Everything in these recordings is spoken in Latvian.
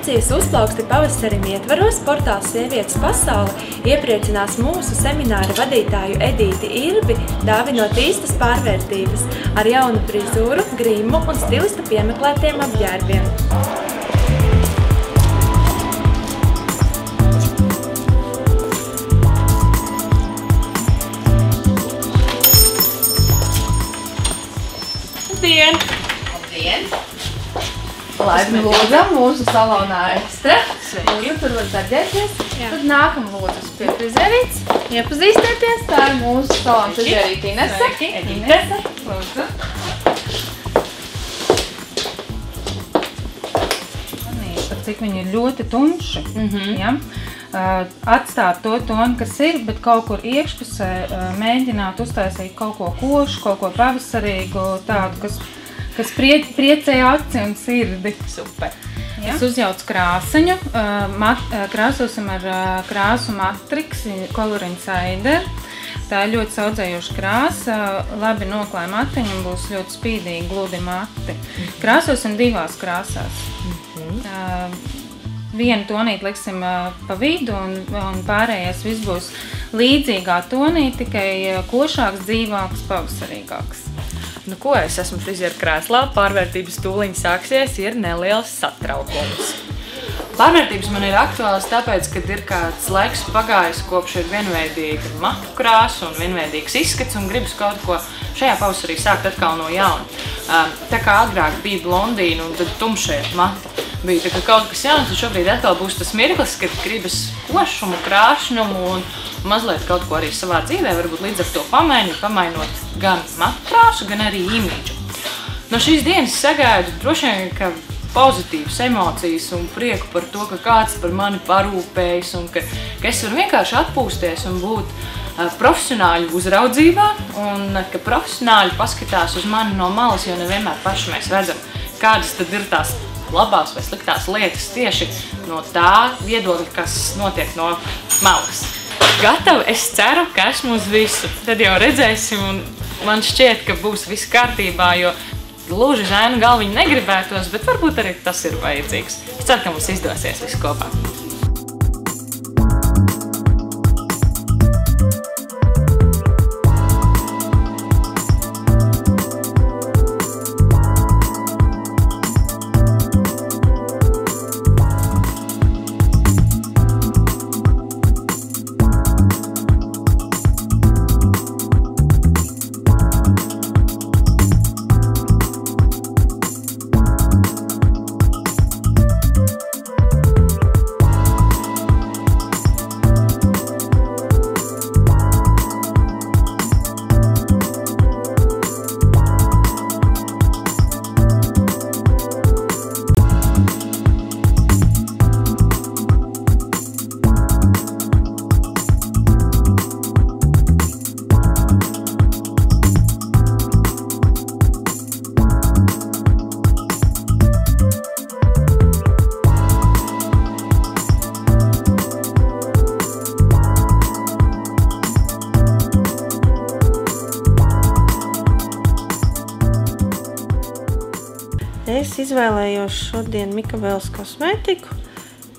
akcijas Uzplauksti pavasarim ietvaros portāls Sievietes pasaule iepriecinās mūsu semināra vadītāju Edīti Irbi, dāvinot īstas pārvērtības ar jaunu frizūru, grimu un stilista piemeklētiem apģērbiem. Labdien! Labdien! Laipni lūdzam mūsu salonā Ekstra. Lūdzu, tur var darģēties. Tad nākam lūdzu pie frizerītes. Iepazīstieties, tā ir mūsu salona frizerīte Inese. Inese, lūdzu. Cik viņi ir ļoti tumši. Ja? Atstāt to tonu, kas ir, bet kaut kur iekšpusē mēģināt uztaisīt kaut ko košu, kaut ko pavasarīgu, tādu, kas priecē aci un sirdi. Super. Ja? Es uzjaucu krāsaņu, krāsosim ar krāsu Matrix Color Insider. Tā ir ļoti saudzējoša krāsa, labi noklāja matiņu un būs ļoti spīdīgi, gludi mati. Krāsosim divās krāsās. Vienu tonīti liksim pa vidu un pārējais viss būs līdzīgā tonīti, tikai košāks, dzīvāks, pavasarīgāks. Nu ko, es esmu frizieru krēslā, pārvērtības tūliņ sāksies, ir neliels satraukums. Pārvērtības man ir aktuāls tāpēc, kad ir kāds laiks pagājis, kopš ir vienveidīga matu krāsa un vienveidīgs izskats un gribas kaut ko šajā pavasarī sākt atkal no jauna. Tā kā agrāk bija blondīna un tad tumšie mati bija tā kā kaut kas jauns, un šobrīd atkal būs tas mirklis, kad gribas košumu, krāšņumu un mazliet kaut ko arī savā dzīvē, varbūt līdz ar to pamainot gan matu krāsu, gan arī imidžu. No šīs dienas sagaidu droši vien, ka pozitīvas emocijas un prieku par to, ka kāds par mani parūpējas un ka es varu vienkārši atpūsties un būt profesionāļu uzraudzībā un ka profesionāļi paskatās uz mani no malas, jo nevienmēr paši mēs redzam, kādas tad ir tās labās vai sliktās lietas tieši no tā viedokļa, kas notiek no malas. Gatavi, es ceru, ka esmu uz visu. Tad jau redzēsim un man šķiet, ka būs viss kārtībā, jo gluži žēnu galviņu negribētos, bet varbūt arī tas ir vajadzīgs. Es ceru, ka mums izdosies visu kopā. Es izvēlējos šodien Mikavēlas kosmētiku,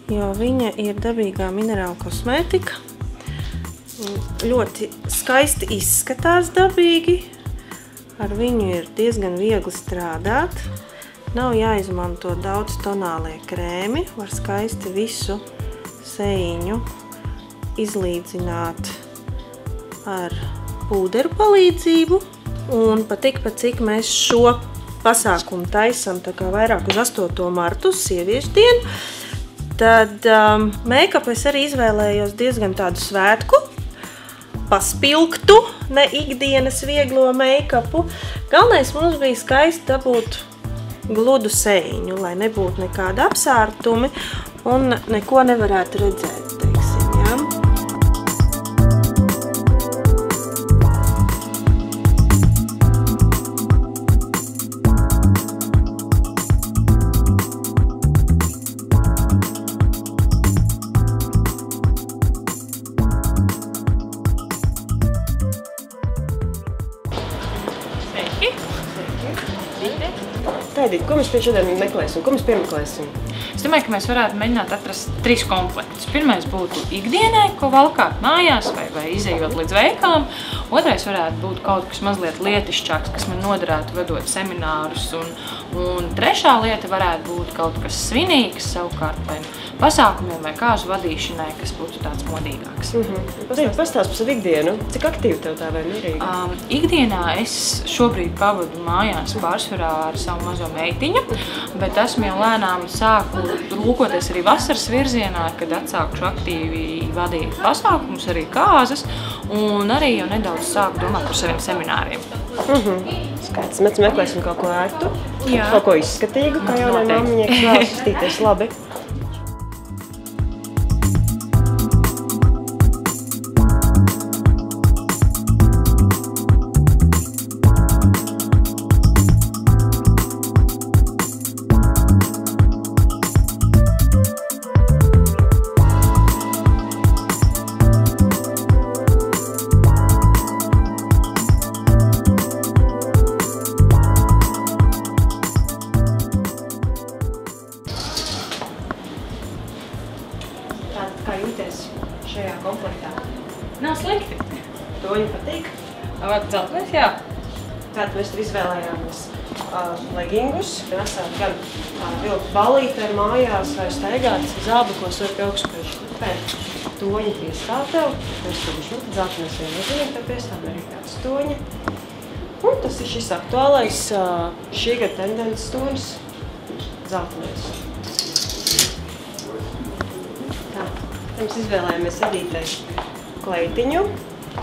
jo viņa ir dabīgā minerāla kosmētika. Ļoti skaisti izskatās dabīgi, ar viņu ir diezgan viegli strādāt. Nav jāizmanto daudz tonālie krēmi, var skaisti visu seiņu izlīdzināt ar pūderu palīdzību. Un patikpat, cik mēs šo pasākumu taisam tā kā vairāk uz 8. martu, uz sieviešu dienu, tad make-up es arī izvēlējos diezgan tādu svētku, paspilgtu, ne ikdienas vieglo make-upu. Galvenais mums bija skaisti dabūt gludu seiņu, lai nebūtu nekāda apsārtumi un neko nevarētu redzēt, teiksim, ja? Sveiki! Edita, ko mēs šodien meklēsim? Ko mēs piemeklēsim? Es domāju, ka mēs varētu mēģināt atrast 3 komplektus. Pirmais būtu ikdienai, ko valkāt mājās vai izejot līdz veikalam. Otrais varētu būt kaut kas mazliet lietišķāks, kas man noderētu vedot seminārus. Un trešā lieta varētu būt kaut kas svinīgs savukārt vai pasākumiem vai kāzu vadīšanai, kas būtu tāds modīgāks. Pastāst par savu ikdienu. Cik aktīvi tev tā vai mierīgi? Ikdienā es šobrīd pavadu mājās pārsvarā ar savu mazo meitiņu, bet esmu jau lēnām sāku lūkoties arī vasaras virzienā, kad atsākšu aktīvi vadīt pasākumus, arī kāzas, un arī jau nedaudz sāku domāt par saviem semināriem. Skaidrs, mēs meklēsim kaut ko ērtu, Jā. kaut ko izskatīgu, kā jaunai mammiņai, kas vēlas justīties labi. Kā jūties šajā komplektā? Nav slikti. Toņi patīk? Dzeltenais, jā. Tātad mēs tur izvēlējāmies legingus. Nesāt gan vilkt balīti ar mājās vai staigāt zābakos vai pie augstspēļu. Pēc toņi piestāv tev. Mēs to bišķi dzeltenais vien nezinām, tev piestāv arī kāds toņi. Un tas ir šis aktuālais šī gada tendences tonis dzeltenais. Mēs izvēlējāmies Edītei kleitiņu,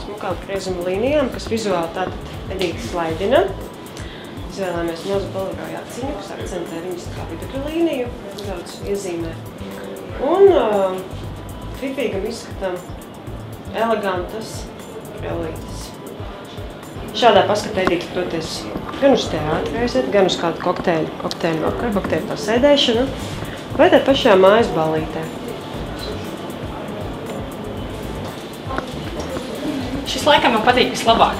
smukām kriezuma līnijām, kas vizuāli tātad Edīte slaidina. Izvēlējāmies mazu balīroju aciņu, kas akcentē viņas kā vidukļu līniju, daudz iezīmē. Un tripīgam izskatam elegantas krellītes. Šādā paskatā Edīte doties gan uz teātri aiziet, gan uz kādu kokteļu vakaru, kokteļu pasēdēšanu, vai tā pašā mājas balītē. Šis laikam man patīk vislabāk.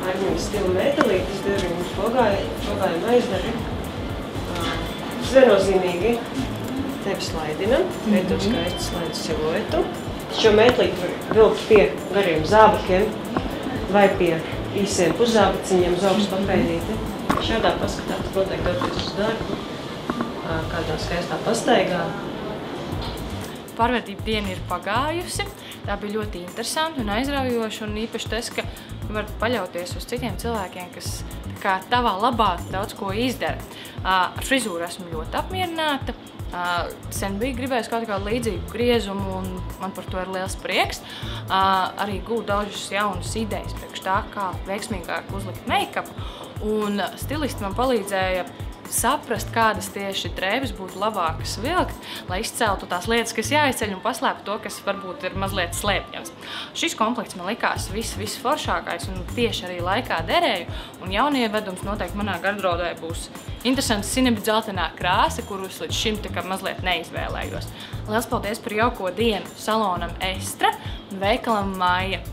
Armijas stila metālītes dara, mums pogājuma aizdari. Tas viennozīmīgi tevi slaidina, veido skaistu slaidu siluetu. Šo metālīti var vilkt pie gariem zābakiem vai pie īsiem puszābaciņiem uz augstu papēdīti. Šādā paskatā tu noteikti doties uz darbu, kādā skaistā pastaigā. Pārvērtība diena ir pagājusi. Tā bija ļoti interesanti un aizraujoša, un īpaši tas, ka var paļauties uz citiem cilvēkiem, kas kā tavā labā daudz ko izdara. Ar frizūru esmu ļoti apmierināta. Sen bija gribējis kaut kādu līdzīgu griezumu, un man par to ir liels prieks. Arī gūt daudzas jaunas idejas priekš tā, kā veiksmīgāk uzlikt make-upu. Un stilisti man palīdzēja saprast, kādas tieši drēbes būtu labākas vilkt, lai izceltu tās lietas, kas jāizceļ un paslēptu to, kas varbūt ir mazliet slēpjams. Šis komplekts man likās viss foršākais un tieši arī laikā derēju, un jaunievedums noteikti manā gardrobē būs interesants sinebri dzeltenā krāsa, kurus līdz šim tā kā mazliet neizvēlējos. Liels paldies par jauko dienu salonam Estra un veikalam Maija.